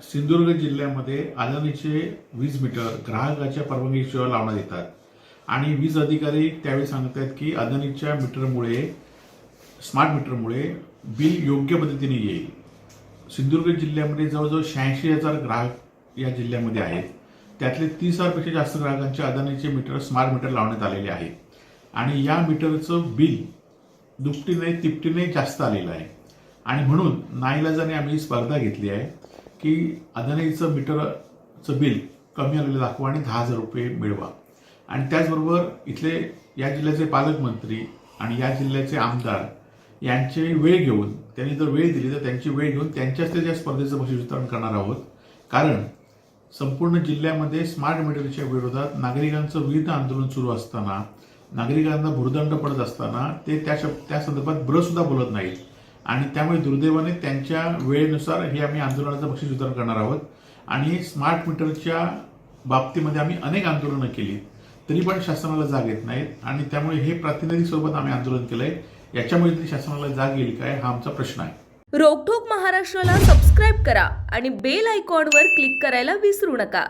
सिंधुदुर्ग जिल्ह्यामध्ये अदानीचे वीज मीटर ग्राहकाच्या परवानगीशिवाय लावण्यात येतात आणि वीज अधिकारी त्यावेळी सांगतात की अदानीच्या मीटरमुळे स्मार्ट मीटरमुळे बिल योग्य पद्धतीने येईल। सिंधुदुर्ग जिल्ह्यामध्ये जवळजवळ 86,000 ग्राहक या जिल्ह्यामध्ये आहेत। त्यातले 30,000पेक्षा जास्त ग्राहकांचे अदानीचे मीटर स्मार्ट मीटर लावण्यात आलेले आहे आणि या मीटरचं बिल दुपटीने तिपटीने जास्त आलेलं आहे आणि म्हणून नाईलाजाने आम्ही स्पर्धा घेतली आहे की अदानीचं मीटरचं बिल कमी आलेलं दाखवा आणि 10,000 रुपये मिळवा। आणि त्याचबरोबर इथले या जिल्ह्याचे पालकमंत्री आणि या जिल्ह्याचे आमदार यांची वेळ घेऊन त्यांनी जर वेळ दिली तर त्यांची वेळ घेऊन त्यांच्याच त्या स्पर्धेचं बक्षीस वितरण करणार आहोत। कारण संपूर्ण जिल्ह्यामध्ये स्मार्ट मीटरच्या विरोधात नागरिकांचं विविध आंदोलन सुरू असताना, नागरिकांना भुर्दंड पडत असताना ते त्या संदर्भात सुद्धा बोलत नाहीत आणि त्यामुळे दुर्दैवाने त्यांच्या वेळेनुसार हे आम्ही आंदोलनाचं बक्षीस वितरण करणार आहोत। आणि स्मार्ट मीटरच्या बाबतीमध्ये आम्ही अनेक आंदोलनं केली तरी पण शासनाला जाग येत नाहीत आणि त्यामुळे हे प्रातिनिधिक स्वरूपात आम्ही आंदोलन केलंय। याच्यामुळे तरी शासनाला जाग येईल काय हा आमचा प्रश्न आहे। रोकठोक महाराष्ट्राला सबस्क्राईब करा आणि बेल आयकॉनवर क्लिक करायला विसरू नका।